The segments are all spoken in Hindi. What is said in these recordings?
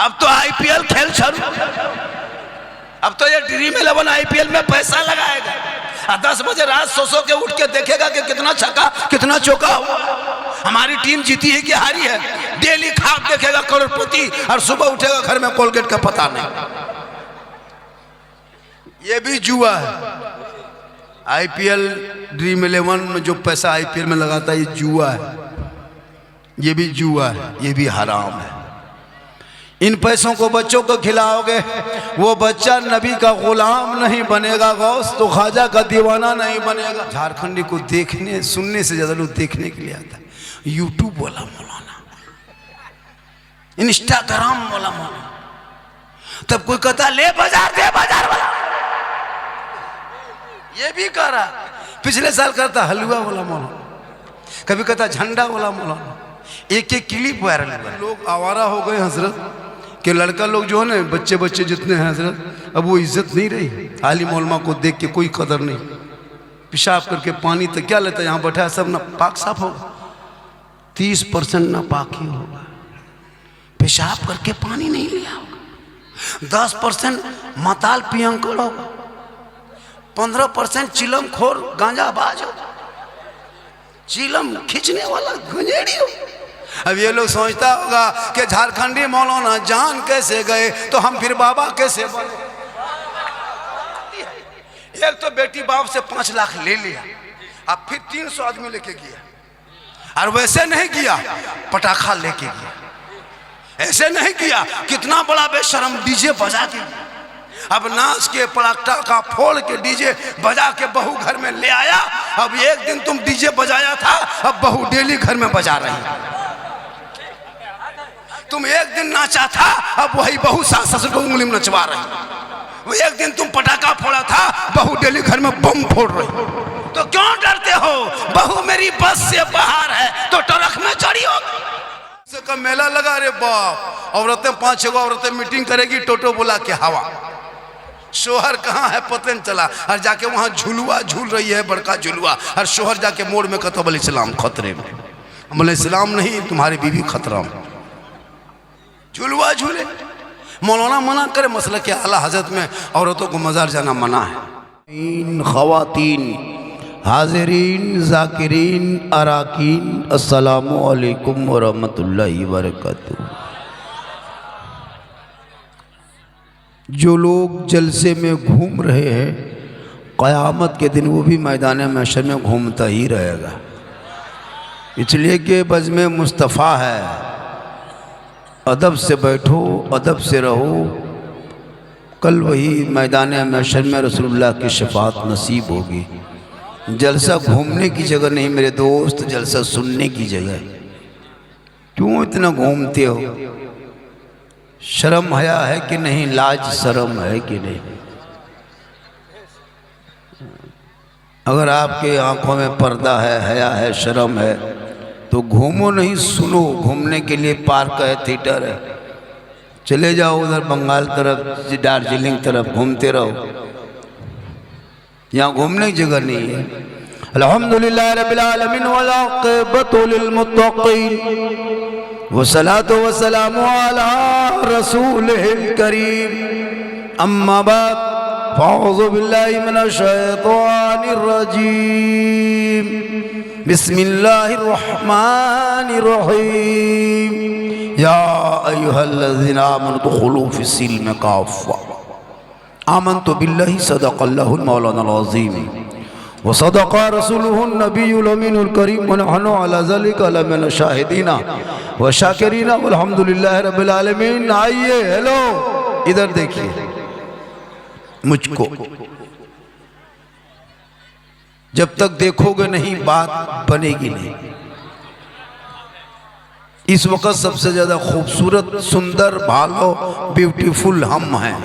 अब तो आईपीएल खेल शुरू, अब तो ये ड्रीम 11 आईपीएल में पैसा लगाएगा। 10 बजे रात सो के उठ के देखेगा कि कितना छक्का कितना चौका हुआ, हमारी टीम जीती है कि हारी है। डेली ख्वाब देखेगा करोड़पति, और सुबह उठेगा घर में कोलगेट का पता नहीं। ये भी जुआ है। आईपीएल ड्रीम 11 में जो पैसा आईपीएल में लगाता है, ये जुआ है, ये भी जुआ है, ये भी हराम है। इन पैसों को बच्चों को खिलाओगे, वो बच्चा नबी का गुलाम नहीं बनेगा, गौस तो ख्वाजा का दीवाना नहीं बनेगा। झारखंडी को देखने सुनने से ज्यादा लोग देखने के लिए आता है। यूट्यूब वाला मौलाना, इंस्टाग्राम वाला मौलाना, तब कोई कहता ले बाजार दे बाजार वाला, ये भी कह रहा। पिछले साल करता हलवा वाला मौलाना, कभी कहता झंडा वाला मौलाना। एक एक क्लिप वायरल है। लोग आवारा हो गए हजरत कि लड़का लोग जो है ना, बच्चे बच्चे जितने हैं हजरत, अब वो इज्जत नहीं रही। आलिम उलमा को देख के कोई कदर नहीं। पेशाब करके पानी तो क्या लेता है, यहाँ बैठा सब ना पाक साफ होगा, 30% ना पाक ही होगा। पेशाब करके पानी नहीं लिया होगा, 10% माताल पियंकर होगा, 15% चिलम खोर गांजा बाज होगा, चिलम खींचने वाला गंजेड़ी हो। अब ये लोग सोचता होगा कि झारखंडी मौलाना जान कैसे गए तो हम फिर बाबा कैसे बने। एक तो बेटी बाप से 5 लाख ले लिया, अब फिर 300 आदमी लेके गया, और वैसे नहीं किया पटाखा लेके गया, ऐसे नहीं किया कितना बड़ा बेशरम डीजे बजा के, अब नाच के पटाखा फोड़ के डीजे बजा के बहू घर में ले आया। अब एक दिन तुम डीजे बजाया था, अब बहू डेली घर में बजा रही है। तुम एक दिन नाचा था, अब वही बहू ससुर को उंगली में नचवा रही। वो एक दिन तुम पटाखा फोड़ा था, बहू डेली घर में बम फोड़ रही। तो क्यों डरते हो? बहू मेरी बस से बाहर है तो ट्रक में चढ़ी हो। का मेला लगा रे बाप, औरतें 5-6 औरतें मीटिंग करेगी टोटो बोला के हवा। शोहर कहाँ है पता नहीं चला, और जाके वहां झुलुआ झूल रही है, बड़का झुलुआ, और शोहर जाके मोड़ में कहता बोले इस्लाम खतरे में। बोले इस्लाम नहीं, तुम्हारी बीवी खतरा में। झुलुआ झूले, मौलाना मना करे। मसला के आला हजरत में औरतों को मजार जाना मना है। इन खवातीन हाजिरीन जाकिरीन अराकीन अस्सलामु अलैकुम व रहमतुल्लाहि व बरकातुहू। जो लोग जलसे में घूम रहे हैं, क़यामत के दिन वो भी मैदान महशर में घूमता ही रहेगा, इसलिए कि बज़्म मुस्तफ़ा है। अदब से बैठो, अदब से रहो, कल वही मैदान महशर में रसूलुल्लाह की शफ़ाअत नसीब होगी। जलसा घूमने की जगह नहीं मेरे दोस्त, जलसा सुनने की जगह। क्यों इतना घूमते हो? शर्म हया है कि नहीं? लाज शर्म है कि नहीं? अगर आपके आंखों में पर्दा है, हया है, शर्म है, तो घूमो नहीं, सुनो। घूमने के लिए पार्क है, थिएटर है, चले जाओ उधर बंगाल तरफ, दार्जिलिंग तरफ, घूमते रहो। यहाँ घूमने की जगह नहीं है। अल्हम्दुलिल्लाह रब्बिल आलमीन वल आक़िबतु लिल मुत्तक़ीन वस्सलातु वस्सलामु अला रसूलिहिल करीम। अम्मा बाद फ़अऊज़ु बिल्लाहि मिनश शैतानिर रजीम। बिस्मिल्लाहिर रहमानिर रहीम। या अय्युहल्लज़ीना आमनु दुख़ुलू फ़िस्सिल्मि काफ़्फ़ा। आमन्तु बिल्लाहि सदक़ल्लाहुल मौलानाल अज़ीम व सदक़ रसूलुहुन नबियुल अमीनुल करीम व नहनु अला ज़ालिका लमिन शाहिदीना व शाकिरीना वल्हम्दुलिल्लाहि रब्बिल आलमीन। आइए, हेलो, इधर देखिए मुझको। जब तक देखोगे नहीं बात बनेगी नहीं। इस वक्त सबसे ज्यादा खूबसूरत, सुंदर, भालो, ब्यूटीफुल हम हैं,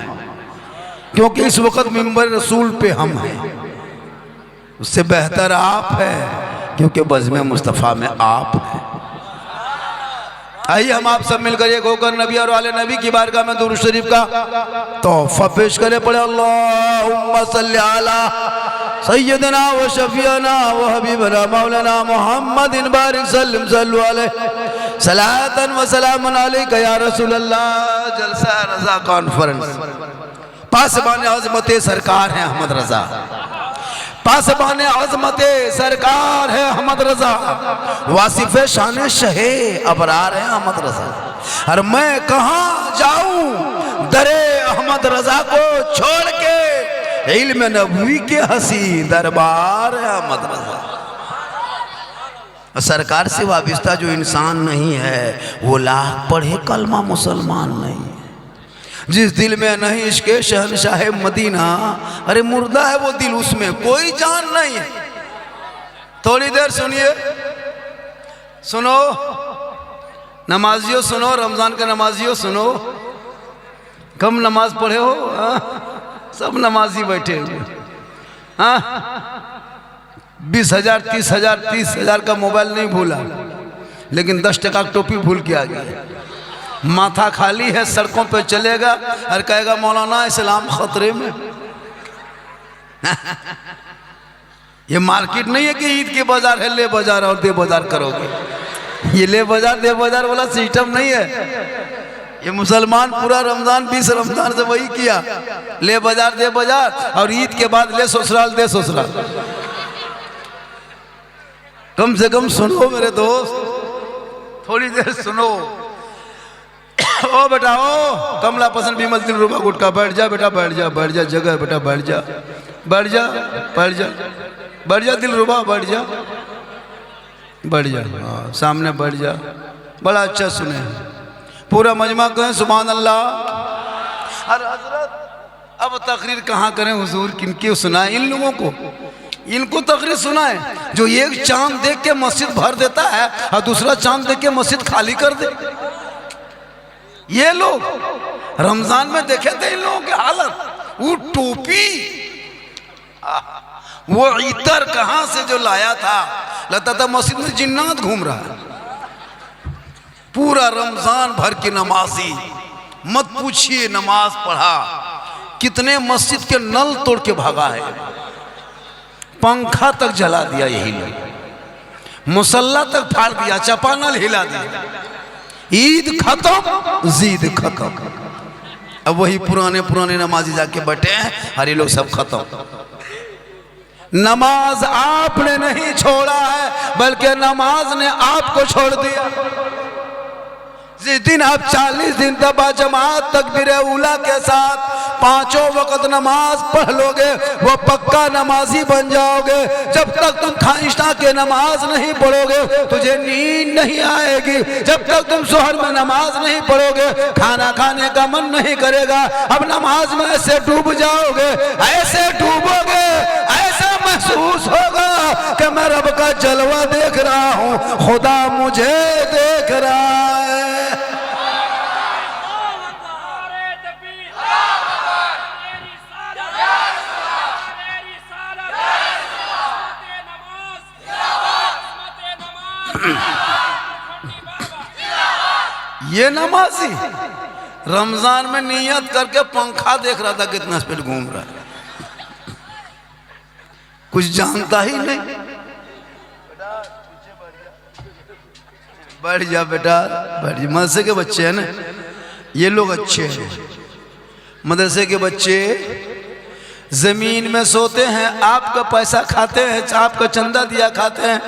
क्योंकि इस वक्त मिंबर रसूल पे हम हैं। उससे बेहतर आप हैं, क्योंकि बज़्म मुस्तफ़ा में आप हैं। आइए हम आप सब मिलकर एक होकर नबी और वाले नबी की बारगाह में दुरूद शरीफ का तोहफा पेश करें। पढ़े अल्लाहुम्मा सल्ली अला सय्यदना व शफीअना व हबीबना मौलाना मुहम्मदिन बारिक सल्लम सल्लु अलैहि सलातन व सलामन अलैका या रसूल अल्लाह। जलसा रजा कॉन्फ्रेंस। पासबान अज़मत सरकार है अहमद रजा, पासबान अज़मत सरकार है अहमद रजा, वासिफ शान शहे अबरार है अहमद रजा। और मैं कहाँ जाऊं दरे अहमद रजा को छोड़ के, इल्म नबवी के हसी दरबार है अहमद रजा। सरकार से वाबिस्ता जो इंसान नहीं है वो लाख पढ़े कलमा मुसलमान नहीं है। जिस दिल में नहीं इश्क़ शहंशाह मदीना, अरे मुर्दा है वो दिल, उसमें कोई जान नहीं है। थोड़ी देर सुनिए, सुनो नमाजियों, सुनो रमजान के नमाजियों सुनो। कम नमाज पढ़े हो? सब नमाजी बैठे हुए। हाँ 20,000 30,000 30,000 का मोबाइल नहीं भूला, लेकिन 10 टका टोपी भूल के आ गया। माथा खाली है, सड़कों पे चलेगा और कहेगा मौलाना इस्लाम खतरे में। ये मार्केट नहीं है कि ईद के बाजार है, ले बाजार और दे बाजार करोगे। ये ले बाजार दे बाजार वाला सिस्टम नहीं है। ये मुसलमान पूरा रमजान 20 रमजान से वही किया, ले बाजार दे बाजार, और ईद के बाद ले ससुराल दे ससुराल। कम से कम सुनो मेरे दोस्त, थोड़ी देर सुनो। ओ बेटा ओ, कमला पसंद विमल दिल रुबा गुटका, बैठ जा बेटा, बैठ जा, बैठ जा, जगह बेटा, बैठ जा, बैठ जा, बैठ जा, बैठ जा दिल रुबा, बैठ जा, बैठ जा, हाँ सामने बैठ जा। बड़ा अच्छा सुने, पूरा मजमा कहें सुभान अल्लाह। अरे हजरत अब तकरीर कहाँ करें हुजूर, किनके सुनाए इन लोगों को? इनको तकरीर सुनाए जो एक चांद देख के मस्जिद भर देता है और दूसरा चांद देख के मस्जिद खाली कर दे। ये लोग रमजान में देखे थे इन लोगों की हालत, वो टोपी, वो इतर कहां से जो लाया था, लगता था मस्जिद में जिन्नात घूम रहा है। पूरा रमजान भर की नमाजी, मत पूछिए नमाज पढ़ा, कितने मस्जिद के नल तोड़ के भागा है, पंखा तक जला दिया यही लोग, मुसल्ला तक फाड़ दिया, चपानल हिला दिया। ईद खत्म जीद खत्म। अब वही पुराने पुराने नमाजी जाके बैठे हैं, और ये लोग सब खत्म। नमाज आपने नहीं छोड़ा है, बल्कि नमाज ने आपको छोड़ दिया। जिस दिन आप 40 दिन तबा जमात तकबीर उला के साथ 5 वक्त नमाज पढ़ लोगे, वो पक्का नमाजी बन जाओगे। जब तक तुम खाइशा के नमाज नहीं पढ़ोगे तुझे नींद नहीं आएगी। जब तक तुम शोहर में नमाज नहीं पढ़ोगे खाना खाने का मन नहीं करेगा। अब नमाज में ऐसे डूब जाओगे, ऐसे डूबोगे, ऐसा महसूस होगा कि मैं रब का जलवा देख रहा हूँ, खुदा मुझे देख रहा है। ये नमाजी रमजान में नियत करके पंखा देख रहा था कितना स्पीड घूम रहा है, कुछ जानता ही नहीं। बैठ जा बेटा, बैठ जा। मदरसे के बच्चे हैं ना, ये लोग अच्छे हैं। मदरसे के बच्चे जमीन में सोते हैं, आपका पैसा खाते हैं, आपका चंदा दिया खाते हैं,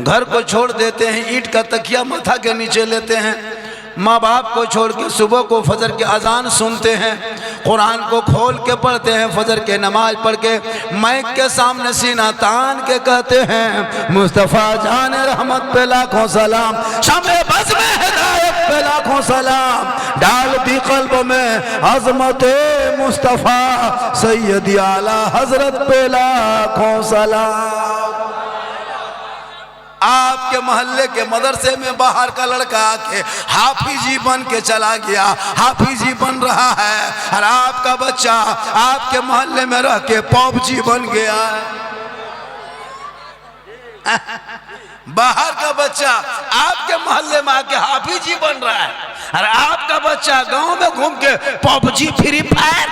घर को छोड़ देते हैं, ईंट का तकिया माथा के नीचे लेते हैं, माँ बाप को छोड़ के सुबह को फजर की अजान सुनते हैं, कुरान को खोल के पढ़ते हैं, फजर के नमाज पढ़ के माइक के सामने सीना तान के कहते हैं मुस्तफ़ा जान रहमत पे लाखों सलाम, शमे बज़ में हिदायत पे लाखों सलाम, डाल दी कल्ब में अज़मत मुस्तफ़ा सैयदी आला हजरत पे लाखों सलाम। आपके मोहल्ले के मदरसे में बाहर का लड़का आके हाफिजी बन के चला गया, हाफिजी बन रहा है, और आपका बच्चा आपके मोहल्ले में रह के पॉपजी बन गया। बाहर का बच्चा आपके मोहल्ले में आके हाफिजी बन रहा है, और आपका बच्चा गांव में घूम के पॉपजी फ्री फायर।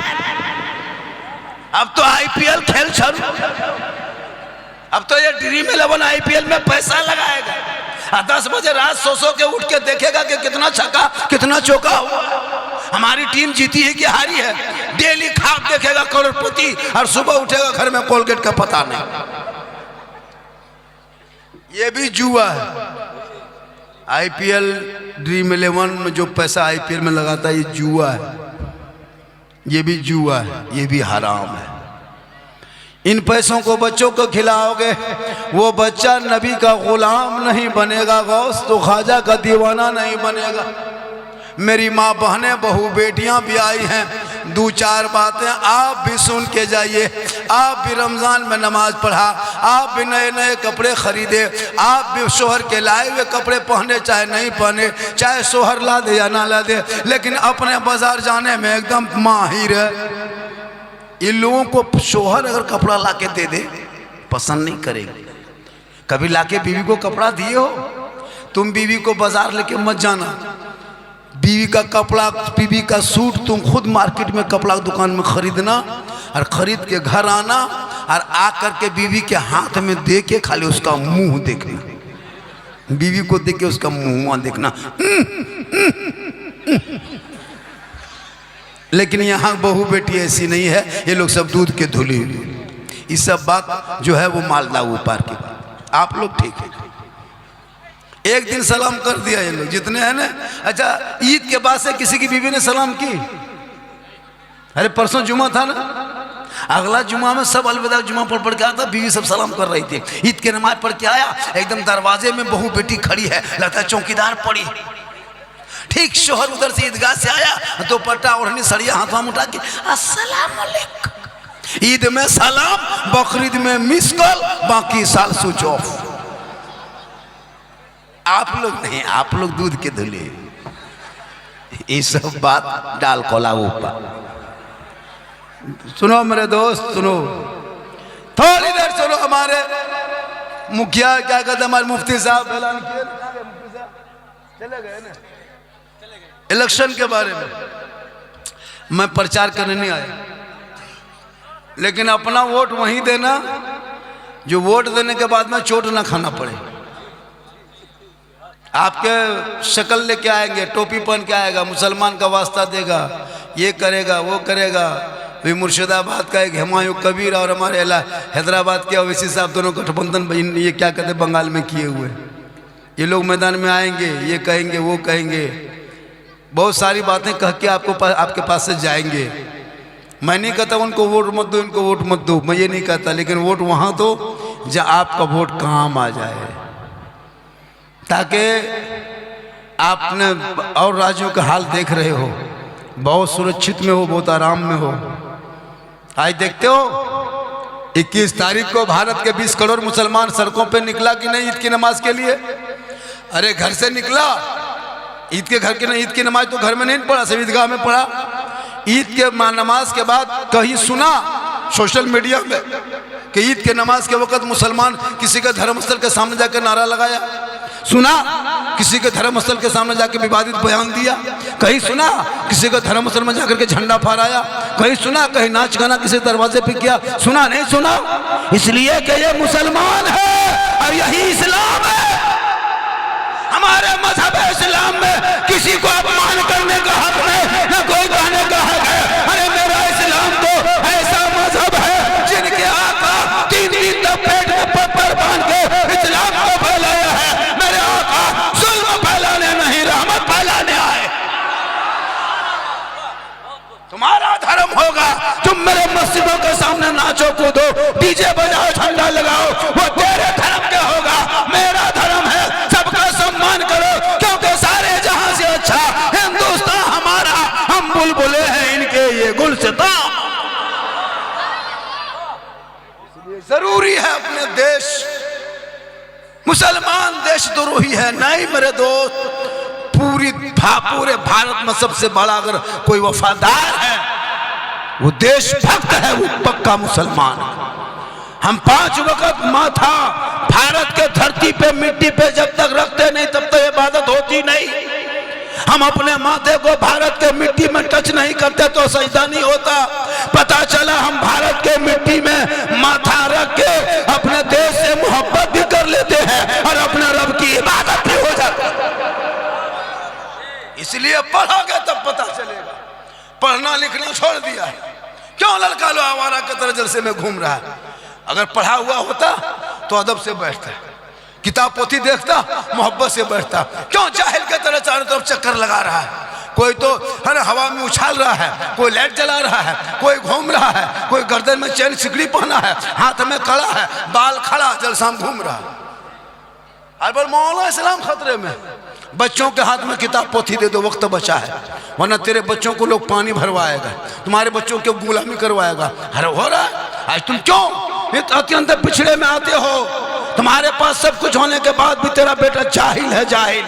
अब तो आईपीएल खेल शुरू, अब तो ये ड्रीम 11 आईपीएल में पैसा लगाएगा। 10 बजे रात सो के उठ के देखेगा कि कितना छक्का कितना चौका हुआ, हमारी टीम जीती है कि हारी है। डेली ख्वाब देखेगा करोड़पति और सुबह उठेगा घर में कोलगेट का पता नहीं। ये भी जुआ है। आईपीएल ड्रीम 11 में जो पैसा आईपीएल में लगाता है ये जुआ है, ये भी जुआ है, ये भी हराम है। इन पैसों को बच्चों को खिलाओगे, वो बच्चा नबी का गुलाम नहीं बनेगा, गौस तो ख्वाजा का दीवाना नहीं बनेगा। मेरी माँ बहनें बहू बेटियां भी आई हैं, 2-4 बातें आप भी सुन के जाइए। आप भी रमज़ान में नमाज पढ़ा, आप भी नए नए कपड़े खरीदे, आप भी शोहर के लाए हुए कपड़े पहने चाहे नहीं पहने, चाहे शोहर ला दे या ना ला दे, लेकिन अपने बाजार जाने में एकदम माहिर है। इन लोगों को शोहर अगर कपड़ा ला के दे दे पसंद नहीं करेगी। कभी लाके बीवी को कपड़ा दिए हो? तुम बीवी को बाजार लेके मत जाना। बीवी का कपड़ा, बीवी का सूट तुम खुद मार्केट में कपड़ा दुकान में खरीदना और खरीद के घर आना और आकर के बीवी के हाथ में दे के खाली उसका मुंह देखना, बीवी को देख के उसका मुंह देखना। लेकिन यहाँ बहू बेटी ऐसी नहीं है, ये लोग सब दूध के धुली हुई। ये सब बात जो है वो मालदा ऊपर की बात। आप लोग ठीक है, एक दिन सलाम कर दिया ये लोग जितने हैं ना। अच्छा, ईद के बाद से किसी की बीवी ने सलाम की? अरे परसों जुमा था ना, अगला जुमा में सब अलविदा जुमा पढ़ के आता, बीवी सब सलाम कर रही थी। ईद की नमाज पढ़ के आया, एकदम दरवाजे में बहू बेटी खड़ी है, लगता है चौकीदार पड़ी। ठीक शोहर उधर से ईदगाह से आया, तो पट्टा ओढ़नी सड़िया हाथ में उठा के अस्सलाम वालेकुम। ईद में सलाम, बकरीद में मिस कॉल, बाकी साल स्विच ऑफ। आप लोग नहीं, आप लोग दूध के धुले। ये सब बात डाल कोला ऊपर। सुनो मेरे दोस्त, सुनो थोड़ी देर सुनो। हमारे मुखिया क्या कहते, हमारे मुफ्ती साहब ऐलान किए, चले गए ना इलेक्शन के बारे में। मैं प्रचार करने नहीं आया, लेकिन अपना वोट वहीं देना जो वोट देने के बाद में चोट ना खाना पड़े। आपके शक्ल लेके आएंगे, टोपी पहन के आएगा, मुसलमान का वास्ता देगा, ये करेगा वो करेगा। भी मुर्शिदाबाद का एक हुमायूं कबीर और हमारे हैदराबाद के ओवैसी साहब दोनों गठबंधन ये क्या कहते हैं बंगाल में किए हुए। ये लोग मैदान में आएंगे, ये कहेंगे वो कहेंगे, बहुत सारी बातें कह के आपके पास से जाएंगे। मैं नहीं कहता उनको वोट मत दो, इनको वोट मत दो, मैं ये नहीं कहता, लेकिन वोट वहाँ दो जहाँ आपका वोट काम आ जाए, ताकि आपने और राज्यों का हाल देख रहे हो, बहुत सुरक्षित में हो, बहुत आराम में हो। आज देखते हो 21 तारीख को भारत के 20 करोड़ मुसलमान सड़कों पे निकला कि नहीं ईद की नमाज के लिए? अरे घर से निकला, ईद के घर की नहीं, ईद की नमाज तो घर में नहीं पढ़ा, सब ईदगाह में पढ़ा। ईद के नमाज के बाद कहीं सुना सोशल मीडिया में कि ईद के नमाज के वक्त मुसलमान किसी के धर्मस्थल के सामने जाकर नारा लगाया? सुना किसी के धर्मस्थल के सामने जाकर विवादित बयान दिया? कहीं सुना किसी के धर्मस्थल में जाकर के झंडा फहराया? कहीं सुना कहीं नाच गाना किसी दरवाजे पे किया? सुना नहीं सुना, इसलिए कि ये मुसलमान है और यही इस्लाम है। हमारे मजहब इस्लाम में किसी को अपमान करने का हक नहीं, न कोई कहने का हक है। अरे मेरा इस्लाम तो ऐसा मजहब है जिनके आका 3 दिन तक पेट में पत्थर बांध के इस्लाम को फैलाया है। मेरे आका जुल्म फैलाने नहीं, रहमत फैलाने आए। तुम्हारा धर्म होगा तुम मेरे मस्जिदों के सामने नाचो कूदो, डीजे बजाओ, झंडा लगाओ, वो तेरे धर्म के होगा। मेरा धर्म है सबका सम्मान करो, क्योंकि सारे जहां से अच्छा हिंदुस्तान हमारा, हम बुलबुले हैं इनके ये गुलसिता। जरूरी है अपने देश, मुसलमान देशद्रोही है नहीं मेरे दोस्त। पूरे भारत में सबसे बड़ा अगर कोई वफादार है वो देशभक्त है, वो पक्का मुसलमान है। हम 5 वक्त माथा भारत के धरती पे मिट्टी पे जब तक रखते नहीं तब तक इबादत होती नहीं। हम अपने माथे को भारत के मिट्टी में टच नहीं करते तो सजदा नहीं होता। पता चला हम भारत के मिट्टी में माथा रख के अपने देश से मोहब्बत भी कर लेते हैं और अपने रब की इबादत पढ़ना लिखना छोड़ दिया है। क्यों लड़का लो आवारा की तरह जलसे में घूम रहा है? अगर पढ़ा हुआ होता तो अदब से बैठता, किताब पोथी देखता, मोहब्बत से बैठता। क्यों जाहिल की तरह चारों तरफ चक्कर लगा रहा है? कोई तो हर हवा में उछाल रहा है, कोई लाइट जला रहा है, कोई घूम रहा है, कोई गर्दन में चैन सिकड़ी पहना है, हाथ में कड़ा है, बाल खड़ा, जलसाम घूम रहा है। अरबल मौला इस्लाम खतरे में। बच्चों के हाथ में किताब पोथी दे दो, वक्त बचा है, वरना तेरे बच्चों को लोग पानी भरवाएगा, तुम्हारे बच्चों को गुलामी करवाएगा। अरे हो रहा है आज। तुम क्यों अत्यंत पिछड़े में आते हो? तुम्हारे पास सब कुछ होने के बाद भी तेरा बेटा जाहिल है, जाहिल।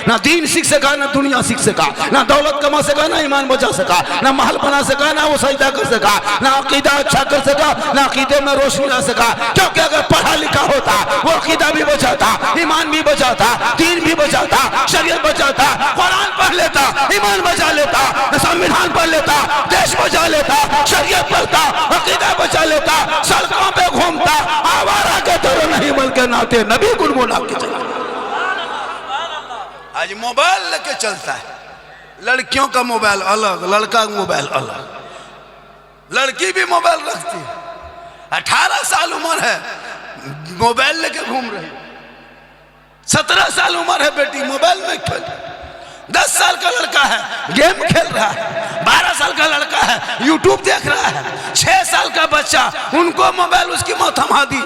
ना दीन सीख सका, ना दुनिया सीख सका, ना दौलत कमा सका, ना ईमान बचा सका, ना महल बना सका, ना वो सजदा कर सका, ना अकीदा अच्छा कर सका, ना अकीदे में रोशनी ला सका। क्योंकि अगर पढ़ा लिखा होता वो अकीदा भी बचाता, ईमान भी बचाता, दीन भी बचाता, शरीयत बचाता, कुरान पढ़ लेता, ईमान बचा लेता, संविधान पढ़ लेता, देश बचा लेता, शरीयत पढ़ता, अकीदा बचा लेता, सड़कों पे घूमता, आवारा के तरह नहीं बल्कि नाते नबी गुनगुना के चला। आज मोबाइल लेके चलता है। लड़कियों का मोबाइल अलग, लड़का का मोबाइल अलग। लड़की भी मोबाइल रखती है। 18 साल उम्र है, मोबाइल लेके घूम रही। 17 साल उम्र है बेटी, मोबाइल में खेल। 10 साल का लड़का है, गेम खेल रहा है। 12 साल का लड़का है, यूट्यूब देख रहा है। 6 साल का बच्चा, उनको मोबाइल उसकी मौत थमा दी।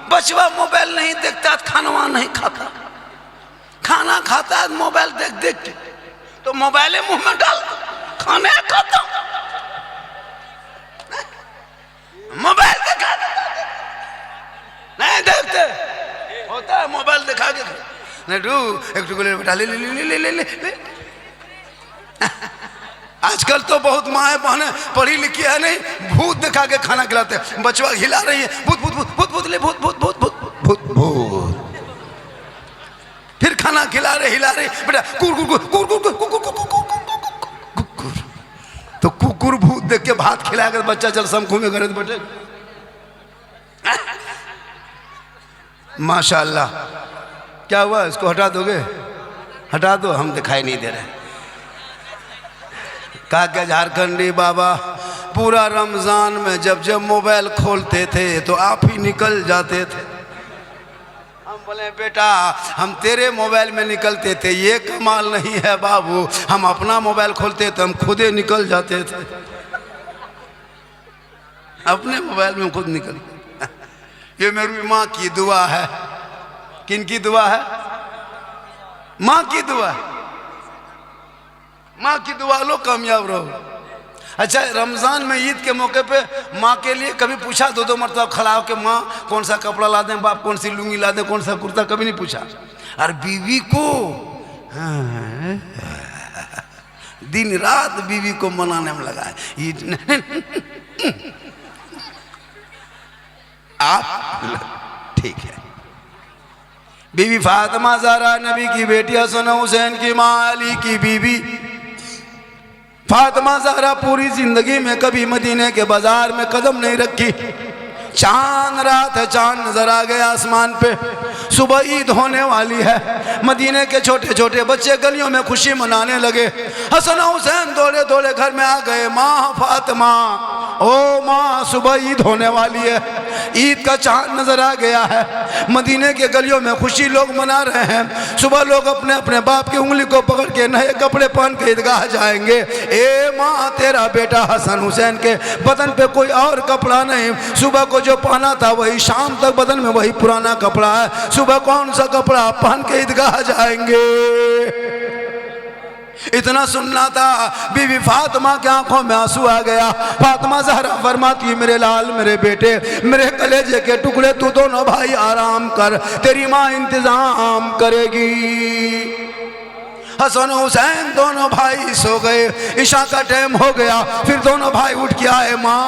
बचवा मोबाइल नहीं देखता, खाना नहीं खाता। खाना खाता है मोबाइल देख देख के, तो मोबाइल मुंह में डाल, खाने खाता, मोबाइल देखा नहीं देखते। होता है मोबाइल दिखा के नहीं डू एक टुकड़े बेटा ले ले ले ले ले ले ले। आजकल तो बहुत माए बहने पढ़ी लिखी है नहीं, भूत दिखा के खाना खिलाते। बचवा हिला रही है, भूत भूत भूत भूत भूत ले भूत भूत भूत भूत भूत भूत। फिर खाना खिला रहे, हिला रहे, बेटा कुकुर कुकुर कुकुर कुकुर कुकुर। तो कुकुर भूत देख के भात खिलाकर बच्चा जलसम घूमे घर बैठे। माशाअल्लाह। क्या हुआ, इसको हटा दोगे? हटा दो, हम दिखाई नहीं दे रहे। कहा क्या झारखंडी बाबा पूरा रमजान में जब जब मोबाइल खोलते थे तो आप ही निकल जाते थे। हम बोले बेटा हम तेरे मोबाइल में निकलते थे, ये कमाल नहीं है बाबू। हम अपना मोबाइल खोलते तो हम खुदे निकल जाते थे। अपने मोबाइल में खुद निकल। ये मेरी माँ की दुआ है। किन की दुआ है? माँ की दुआ। माँ की दुआ लो, कामयाब रहो। अच्छा, रमज़ान में ईद के मौके पे माँ के लिए कभी पूछा? दो मरतबा खड़ा होकर माँ कौन सा कपड़ा ला दें, बाप कौन सी लुंगी ला दें, कौन सा कुर्ता, कभी नहीं पूछा। और बीवी को दिन रात बीवी को मनाने में लगा है। आप ठीक है। बीवी फातिमा ज़हरा नबी की बेटी, हसन हुसैन की माँ, अली की बीवी फातिमा ज़हरा पूरी जिंदगी में कभी मदीने के बाजार में कदम नहीं रखी। चांद रात है, चांद नजर आ गया आसमान पे। सुबह ईद होने वाली है। मदीने के छोटे छोटे बच्चे गलियों में खुशी मनाने लगे। हसन हुसैन दौड़े दौड़े घर में आ गए। माँ फातिमा, ओ माँ, सुबह ईद होने वाली है, ईद का चांद नजर आ गया है। मदीने के गलियों में खुशी लोग मना रहे हैं। सुबह लोग अपने अपने बाप की उंगली को पकड़ के नए कपड़े पहन के ईदगाह जाएंगे। ए माँ, तेरा बेटा हसन हुसैन के बदन पे कोई और कपड़ा नहीं। सुबह को जो पहना था वही शाम तक बदन में वही पुराना कपड़ा है। सुबह कौन सा कपड़ा पहन के ईदगाह जाएंगे? इतना सुनना था। बीवी फातिमा की आंखों में आंसू आ गया। फातिमा ज़हरा फरमाती, मेरे लाल, मेरे बेटे, मेरे कलेजे के टुकड़े, तू दोनों भाई आराम कर, तेरी माँ इंतजाम करेगी। हसन हुसैन दोनों भाई सो गए। ईशा का टाइम हो गया। फिर दोनों भाई उठ के आए। माँ,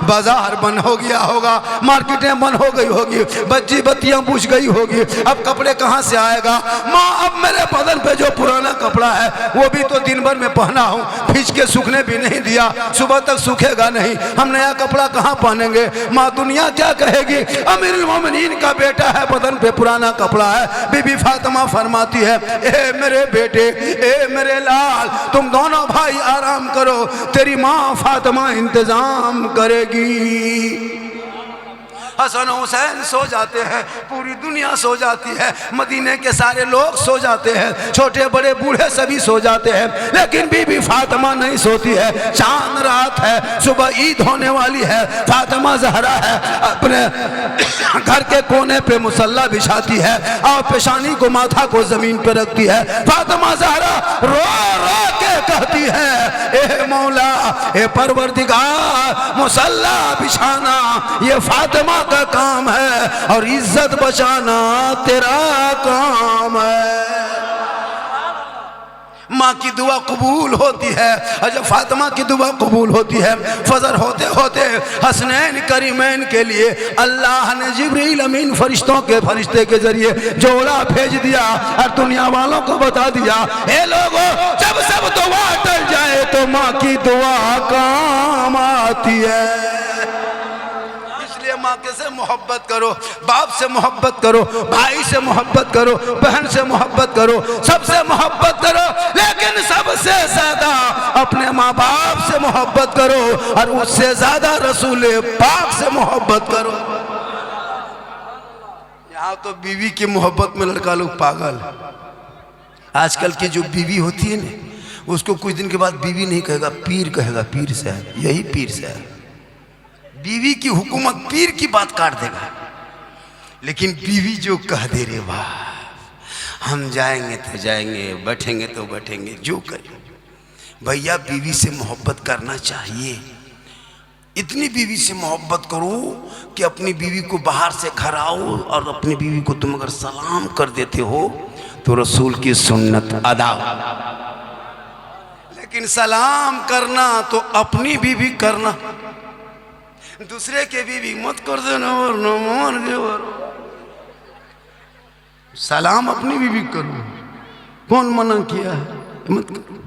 बाजार बंद हो गया होगा, मार्केटें बंद हो गई होगी, बच्ची बत्तियां बुझ गई होगी, अब कपड़े कहाँ से आएगा? माँ, अब मेरे बदन पे जो पुराना कपड़ा है वो भी तो दिन भर में पहना हूँ, खींच के सूखने भी नहीं दिया, सुबह तक सूखेगा नहीं, हम नया कपड़ा कहाँ पहनेंगे? माँ, दुनिया क्या कहेगी? अमीरुल मोमिनीन का बेटा है, बदन पे पुराना कपड़ा है। बीबी फातिमा फरमाती है, ए मेरे बेटे, बेटे, ए मेरे लाल, तुम दोनों भाई आराम करो, तेरी माँ फातिमा इंतजाम करेगी। हसन हुसैन सो जाते हैं, पूरी दुनिया सो जाती है, मदीने के सारे लोग सो जाते हैं, छोटे बड़े बूढ़े सभी सो जाते हैं, लेकिन बीबी फातिमा नहीं सोती है। चांद रात है, सुबह ईद होने वाली है, फातिमा ज़हरा है अपने घर के कोने पे मुसल्ला बिछाती है और पेशानी को, माथा को जमीन पे रखती है। फातिमा ज़हरा रो रो के कहती है, ए मौला, ए परवरदिगार, मुसल्ला बिछाना ये फातिमा का काम है और इज्जत बचाना तेरा काम है। माँ की दुआ कबूल होती है, और जब फातिमा की दुआ कबूल होती है, फजर होते होते हसनैन करीमैन के लिए अल्लाह ने जिब्रील अमीन फरिश्ते के जरिए जोड़ा भेज दिया और दुनिया वालों को बता दिया, हे लोगों, जब सब दुआ टल जाए तो माँ की दुआ काम आती है। माँ के से मोहब्बत करो, बाप से मोहब्बत करो, भाई से मोहब्बत करो, बहन से मोहब्बत करो, सबसे मोहब्बत करो, लेकिन सबसे ज्यादा अपने माँ बाप से मोहब्बत करो और उससे ज्यादा रसूल पाक से मोहब्बत करो। यहाँ तो बीवी की मोहब्बत में लड़का लोग पागल। आजकल की जो बीवी होती है ना, उसको कुछ दिन के बाद बीवी नहीं कहेगा, पीर कहेगा, पीर से है, यही पीर से है। बीवी की हुकूमत पीर की बात काट देगा, लेकिन बीवी जो कह दे रे वाह, हम जाएंगे तो जाएंगे, बैठेंगे तो बैठेंगे, जो करें। भैया बीवी से मोहब्बत करना चाहिए, इतनी बीवी से मोहब्बत करो कि अपनी बीवी को बाहर से घर आओ और अपनी बीवी को तुम अगर सलाम कर देते हो तो रसूल की सुन्नत अदा। लेकिन सलाम करना तो अपनी बीवी करना, दूसरे के बीवी मत कर देना वरना मार दे। सलाम अपनी बीवी करो, कौन मना किया है, मत करो।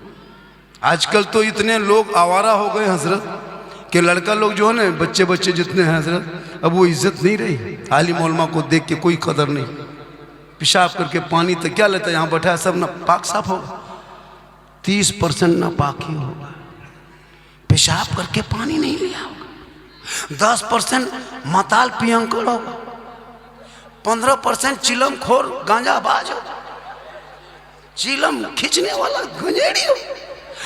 आजकल तो इतने लोग आवारा हो गए हजरत कि लड़का लोग जो है ना, बच्चे बच्चे जितने हैं हजरत, अब वो इज्जत नहीं रही। आलिम उलमा को देख के कोई कदर नहीं। पेशाब करके पानी तो क्या लेता है, यहाँ बैठा है सब ना पाक साफ होगा, 30% ना पाक ही होगा। पेशाब करके पानी नहीं लिया होगा, 10% मताल पियंकर होगा, 15% चिलम खोर गांजा बाज होगा, चिलम खींचने वाला गंजेड़ी हो।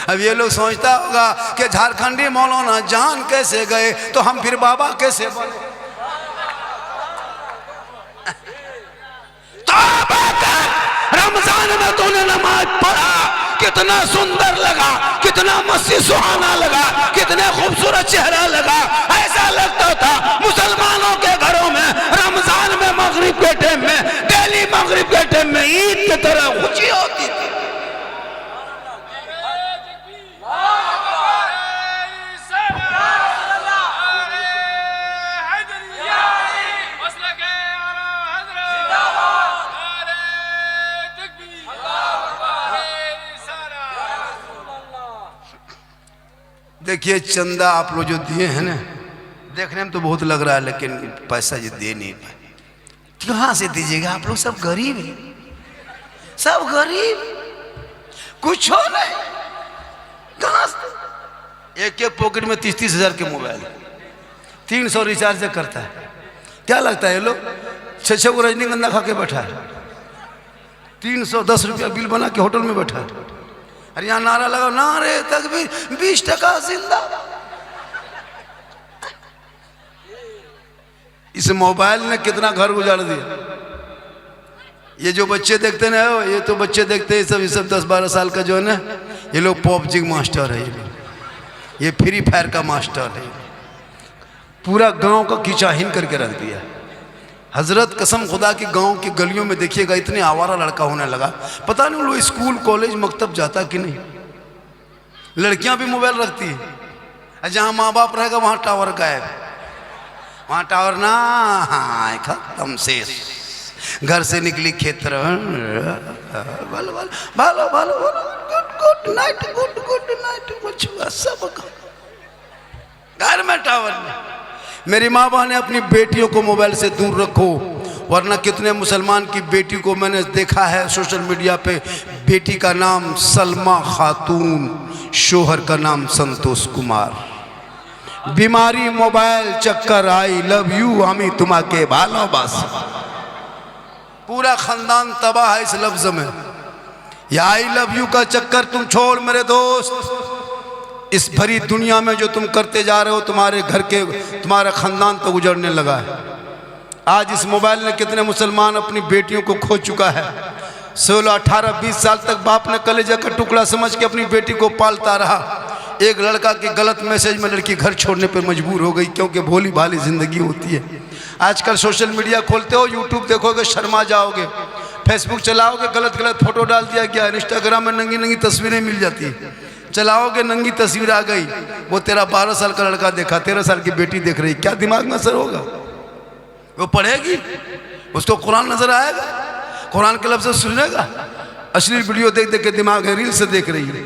अब ये लोग सोचता होगा कि झारखंडी मौलाना जान कैसे गए तो हम फिर बाबा कैसे बने। रमजान में तूने नमाज पढ़ा, कितना सुंदर लगा, कितना मस्ती सुहाना लगा, कितने खूबसूरत चेहरा लगा। ऐसा लगता था मुसलमानों के घरों में रमजान में मगरिब के टाइम में, डेली मगरिब के टाइम में ईद की तरह खुशी होती थी। देखिए चंदा आप लोग जो दिए हैं ना, देखने में तो बहुत लग रहा है, लेकिन पैसा जो दे नहीं पाए, कहाँ से दीजिएगा? आप लोग सब गरीब हैं, सब गरीब, कुछ हो नहीं, कहाँ से? एक एक पॉकेट में 30-30 हज़ार के मोबाइल, 300 रिचार्ज करता है। क्या लगता है ये लोग 6-6 को रजनीगंधा खा के बैठा है, 310 रुपया बिल बना के होटल में बैठा है। अरे यहाँ नारा लगाओ, नारे तकबीर, 20 टका जिंदा। इस मोबाइल ने कितना घर गुजार दिया। ये जो बच्चे देखते ना, ये तो बच्चे देखते हैं सब 10-12 साल का जो है ना, ये लोग पबजी मास्टर है, ये फ्री फायर का मास्टर है, पूरा गांव का खिंचाहीन करके रख दिया। हजरत कसम खुदा की गांव की गलियों में देखिएगा इतने आवारा लड़का होने लगा, पता नहीं वो स्कूल कॉलेज मकतब जाता कि नहीं। लड़कियां भी मोबाइल रखती है, जहां माँ बाप रहेगा वहां टावर गायब, वहां टावर ना, हाँ खत्म से घर से निकली खेत भालो भालो भालो भालो गुड नाइट, गुड नाइट, सब घर में टावर में। मेरी माँ बहन ने अपनी बेटियों को मोबाइल से दूर रखो, वरना कितने मुसलमान की बेटी को मैंने देखा है सोशल मीडिया पे, बेटी का नाम सलमा खातून, शोहर का नाम संतोष कुमार। बीमारी मोबाइल चक्कर, आई लव यू हमी तुम्हाके भालोबासी। पूरा खानदान तबाह है इस लफ्ज में। या आई लव यू का चक्कर तुम छोड़ मेरे दोस्त, इस भरी दुनिया में जो तुम करते जा रहे हो, तुम्हारे घर के, तुम्हारा खानदान तो गुजरने लगा है। आज इस मोबाइल ने कितने मुसलमान अपनी बेटियों को खो चुका है। 16, 18, 20 साल तक बाप ने कलेजा का टुकड़ा समझ के अपनी बेटी को पालता रहा। एक लड़का के गलत मैसेज में लड़की घर छोड़ने पर मजबूर हो गई, क्योंकि भोली भाली जिंदगी होती है। आजकल सोशल मीडिया खोलते हो, यूट्यूब देखोगे शर्मा जाओगे, फेसबुक चलाओगे गलत गलत फोटो डाल दिया गया, इंस्टाग्राम में नंगी नंगी तस्वीरें मिल जाती है, चलाओगे नंगी तस्वीर आ गई, वो तेरा 12 साल का लड़का देखा, 13 साल की बेटी देख रही, क्या दिमाग में असर होगा? वो पढ़ेगी, उसको कुरान नजर आएगा, कुरान के लफ्ज़ सुनेगा? अश्लील वीडियो देख देख के दिमाग है रील से देख रही है,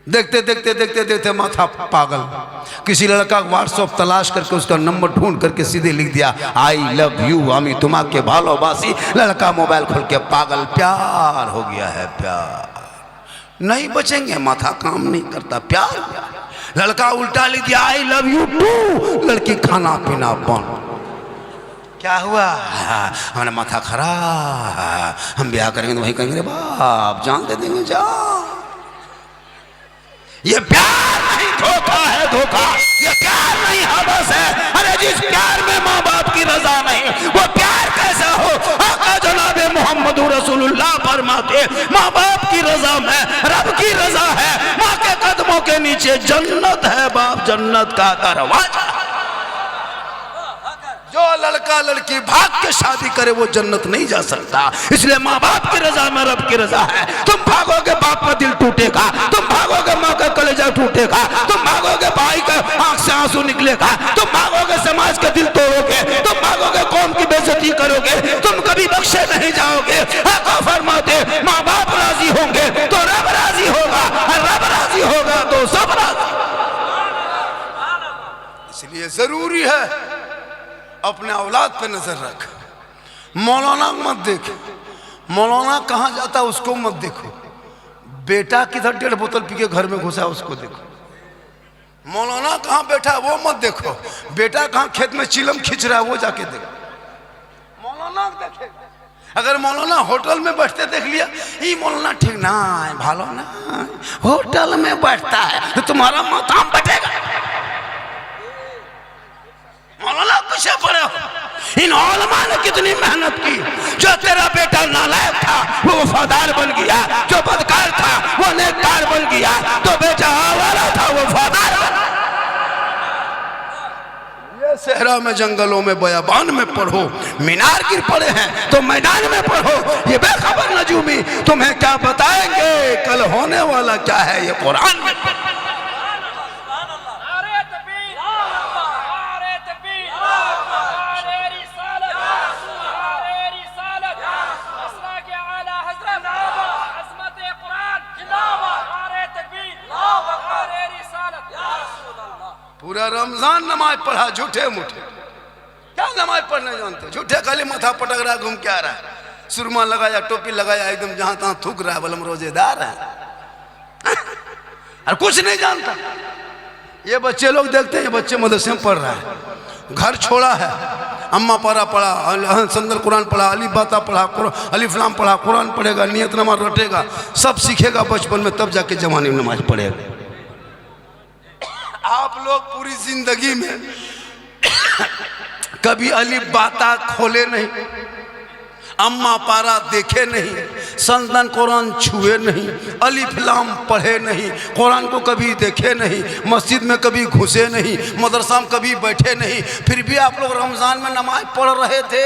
देखते देखते देखते देखते माथा पागल। किसी लड़का व्हाट्सएप तलाश करके उसका नंबर ढूंढ करके सीधे लिख दिया आई लव यू हमी तुम्हाके भालोबासी। लड़का मोबाइल खोल के पागल, प्यार हो गया है, प्यार नहीं बचेंगे, माथा काम नहीं करता, प्यार। लड़का उल्टा लिख दिया आई लव यू टू, लड़की खाना पीना बंद। क्या हुआ? हमारा माथा खराब, हम ब्याह करेंगे तो वही कहेंगे बाप जान दे देंगे, जा। ये प्यार नहीं, धोखा है, धोखा। ये प्यार नहीं, हवस है। अरे जिस प्यार में माँ बाप की रजा नहीं, वो प्यार कैसा हो? आका जनाबे मोहम्मद रसूलुल्लाह फरमाते माँ बाप की रजा में रब की रजा है, माँ के कदमों के नीचे जन्नत है, बाप जन्नत का दरवाजा। जो लड़का लड़की भाग के शादी करे वो जन्नत नहीं जा सकता। इसलिए माँ बाप की रजा में रब की रजा है। तुम भागोगे बाप का दिल टूटेगा, तुम भागोगे माँ का कलेजा टूटेगा, तुम भागोगे भाई का आंख से आंसू निकलेगा, तुम भागोगे समाज का दिल तोड़ोगे, तुम भागोगे कौम की बेइज्जती करोगे, तुम कभी बख्शे नहीं जाओगे। आका फरमाते माँ बाप राजी होंगे तो रब राजी होगा, रब राजी होगा तो सब राजी। इसलिए जरूरी है अपने औलाद पे नजर रख। मौलाना मत देख, मौलाना कहाँ जाता उसको मत देखो, बेटा किधर 1.5 बोतल पी के घर में घुसा उसको देखो। मौलाना कहाँ बैठा है वो मत देखो, बेटा कहाँ खेत में चिलम खींच रहा है वो जाके देखो। मौलाना देखे, अगर मौलाना होटल में बैठते देख लिया, ये मौलाना ठीक ना है, भालो ना होटल में बैठता है तो तुम्हारा मकाम बैठेगा। मौलाना कुछ पड़े हो, इन उलमा ने कितनी मेहनत की। जो तेरा बेटा नालायक था वो वफादार बन गया, जो बदकार था वो नेककार बन गया, तो बेटा आवारा था वो वफादार बन। ये सहरा में जंगलों में बयाबान में पढ़ो, मीनार गिर पड़े हैं तो मैदान में पढ़ो। ये बेखबर नजूमी तुम्हें क्या बताएंगे कल होने वाला क्या है, ये कुरान में। पूरा रमजान नमाज पढ़ा झूठे मूठे, क्या नमाज पढ़ने जानते, झूठे खाली माथा पटक रहा, घूम के आ रहा है, सुरमा लगाया, टोपी लगाया, एकदम जहां तहां थूक रहा है, बलम रोजेदार है और कुछ नहीं जानता। ये बच्चे लोग देखते हैं, ये बच्चे मदरसे में पढ़ रहा है, घर छोड़ा है, अम्मा पारा पढ़ा, संदल कुरान पढ़ा, अली बाता पढ़ा, अलिफ्लाम पढ़ा, कुरान पढ़ेगा, नियत नमाज रटेगा, सब सीखेगा बचपन में, तब जाके जवानी में नमाज पढ़ेगा। आप लोग पूरी जिंदगी में कभी अली बाता खोले नहीं, अम्मा पारा देखे नहीं, संदन कुरान छुए नहीं, अलिफ्लाम पढ़े नहीं, कुरान को कभी देखे नहीं, मस्जिद में कभी घुसे नहीं, मदरसा में कभी बैठे नहीं, फिर भी आप लोग रमजान में नमाज पढ़ रहे थे।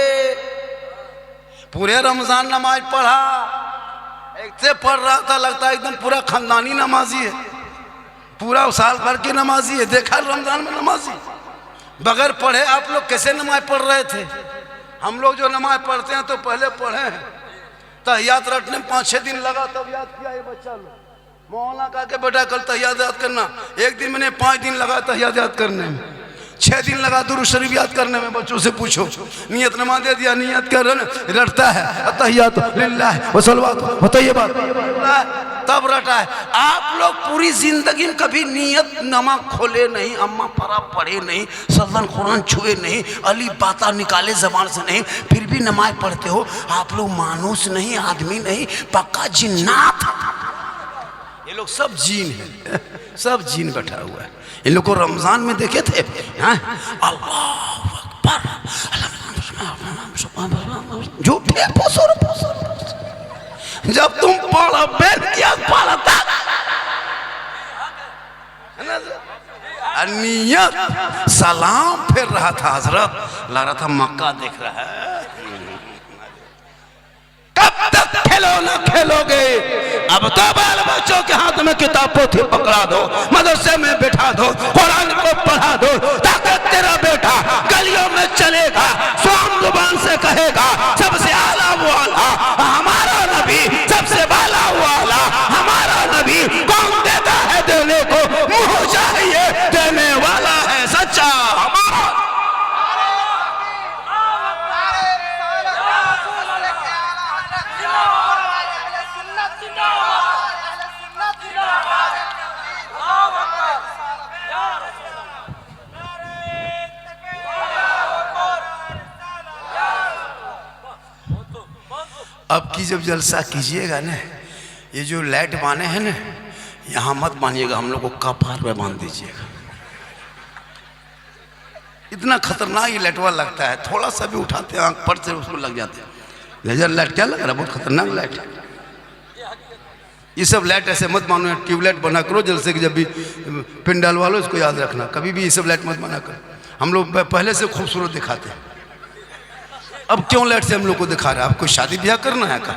पूरे रमजान नमाज पढ़ा, एक से पढ़ रहा था, लगता है एकदम पूरा खानदानी नमाजी है, पूरा साल भर की नमाजी है। देखा रमजान में नमाजी बगैर पढ़े आप लोग कैसे नमाज पढ़ रहे थे? हम लोग जो नमाज पढ़ते हैं तो पहले पढ़े हैं, तहियात रटने में 5-6 दिन लगा, तब याद किया ये बच्चा लोग। मौलाना कहा के बेटा कल तहियात याद करना, एक दिन मैंने 5 दिन लगा तहियात याद करने में। 6 दिन लगा दुरूद शरीफ याद करने में, बच्चों से पूछो। नियत नमा दे दिया, नियत कर रटता है, अत्तहियातु लिल्लाह व सलवातु व तय्यबात, तब रटा है। आप लोग पूरी जिंदगी में कभी नियत नमा खोले नहीं, अम्मा परा पढ़े नहीं, सदन कुरान छुए नहीं, अली बाता निकाले जबान से नहीं, फिर भी नमाज पढ़ते हो। आप लोग मानुस नहीं, आदमी नहीं, पक्का जिन्नात। ये लोग सब जीन है, सब जीन बैठा हुआ है। इन लोग को रमजान में देखे थे, अल्लाह अकबर, झूठे पोसर जब तुम पढ़ो पढ़ता नियत सलाम फिर रहा था, हजरत लग रहा था मक्का देख रहा है। कब तक खेलोगे खेलोगे? अब तो बाल बच्चों के हाथ में किताब पोथी पकड़ा दो, मदरसे में बिठा दो, कुरान को पढ़ा दो, ताकि तेरा बेटा गलियों में चलेगा, स्वाम जुबान से कहेगा सबसे आला वो आला हमारा नबी, सबसे बाला वो आला हमारा नबी। कौन देता है देने को, मुँह चाहिए देने वाला है सच्चा हमारा। अब की जब जलसा कीजिएगा ना, ये जो लाइट बांधे हैं ना, यहाँ मत बांधिएगा, हम लोग को कपार पे बांध दीजिएगा। इतना खतरनाक ये लाइट वाला लगता है, थोड़ा सा भी उठाते हैं आंख पर से उसको लग जाते हैं। लेजर लाइट क्या लग रहा है, बहुत खतरनाक लाइट है। ये सब लाइट ऐसे मत मानो, ट्यूबलाइट बना करो जलसे की, जब भी पिन डालवा लो इसको याद रखना, कभी भी ये सब लाइट मत बना करो। हम लोग पहले से खूबसूरत दिखाते हैं, अब क्यों लाइट से हम लोग को दिखा रहा है? आपको शादी ब्याह करना है का?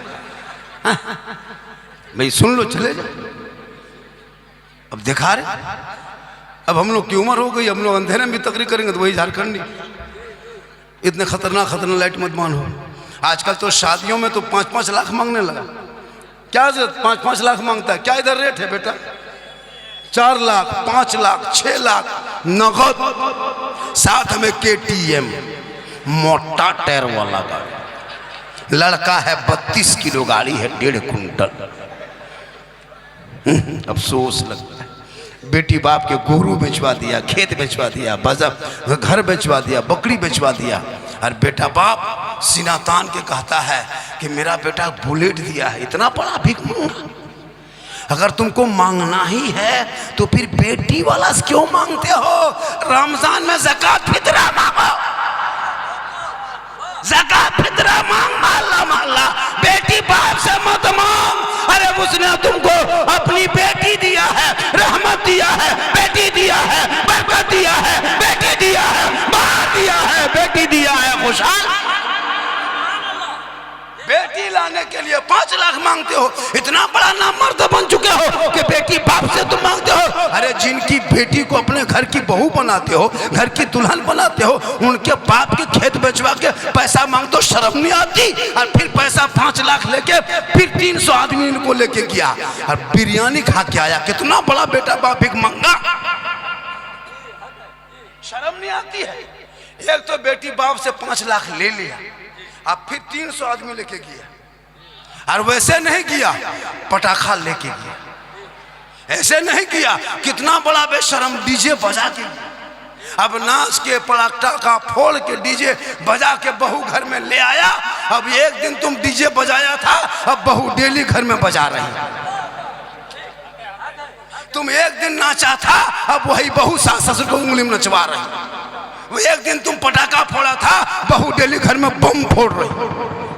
भाई सुन लो, चले जाओ, अब दिखा रहे। अब हम लोग की उम्र हो गई, हम लोग अंधेरे में भी तकरीर करेंगे तो वही झारखंडी। इतने खतरनाक लाइट मत मानो। आजकल तो शादियों में तो 5-5 लाख मांगने लगा। क्या 5-5 लाख मांगता है? क्या इधर रेट है बेटा? 4 लाख, 5 लाख, 6 लाख नगद, साथ में KTM मोटा टायर वाला गाड़ी। लड़का है 32 किलो, गाड़ी है 1.5 कुंटल। अफसोस लगता है, बेटी बाप के गोरू बेचवा दिया, खेत बेचवा दिया, बाजार घर बेचवा दिया, बकरी बेचवा दिया, और बेटा बाप सीना तान के कहता है कि मेरा बेटा बुलेट दिया है। इतना बड़ा भीख मांगा। अगर तुमको मांगना ही है तो फिर बेटी वाला क्यों मांगते हो? रमजान में ज़कात फितरा मांगो, ज़कात फितरा मांग, माला माला। बेटी बाप से मत मांग। अरे उसने तुमको अपनी बेटी दिया है, रहमत दिया है, बेटी दिया है, बरकत दिया है, बेटी दिया है, मां दिया है, बेटी दिया है, खुशहाल। बेटी लाने के लिए 5 लाख मांगते हो। इतना बड़ा नामर्द बन चुके हो कि बेटी बाप से तुम मांगते हो। अरे जिनकी बेटी को अपने घर की बहू बनाते हो, घर की दुल्हन बनाते हो, उनके बाप के खेत बेचवा के पैसा मांगते हो, शर्म नहीं आती? और फिर पैसा 5 लाख लेके फिर 300 आदमी इनको लेके गया और बिरयानी खा के आया। कितना बड़ा बेटा बाप एक मंगा, शर्म नहीं आती है? एक तो बेटी बाप से 5 लाख ले लिया, अब फिर 300 आदमी लेके गया। और वैसे नहीं किया, पटाखा लेके गया, ऐसे नहीं किया। कितना बड़ा बेशरम, डीजे बजा के। अब नाच के पटाखा फोड़ के डीजे बजा के बहू घर में ले आया। अब एक दिन तुम डीजे बजाया था, अब बहू डेली घर में बजा रही। तुम एक दिन नाचा था, अब वही बहू सास ससुर को उंगली में नचवा रही। एक दिन तुम पटाखा फोड़ा था, बहू डेली घर में बम फोड़ रही।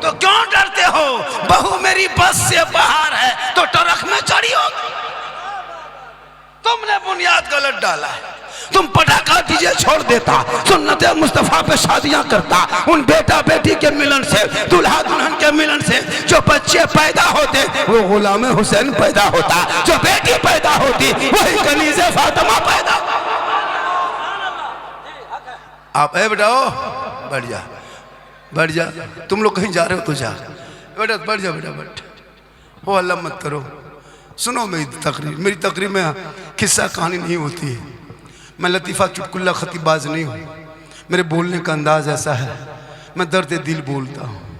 तो क्यों डरते हो? बहू मेरी बस से बाहर है तो ट्रक में चढ़ी हो। तुमने बुनियाद गलत डाला है। तुम पटाखा डीजे छोड़ देता, सुन्नत मुस्तफा पे शादियां करता, उन बेटा बेटी के मिलन से, दुल्हा दुल्हन के मिलन से जो बच्चे पैदा होते वो गुलाम हुसैन पैदा होता, जो बेटी पैदा होती वही कनीज़े फातिमा पैदा। आप ए बेटा बैठ जा, बैठ जा। तुम लोग कहीं जा रहे हो तो जा बेटा, बैठ जा बेटा, बैठ। हो अल्लाह मत करो। सुनो मेरी तकरीर में किस्सा कहानी नहीं होती है। मैं लतीफ़ा चुटकुल्ला खतीबाज नहीं हूँ, मेरे बोलने का अंदाज़ ऐसा है, मैं दर्द दिल बोलता हूँ।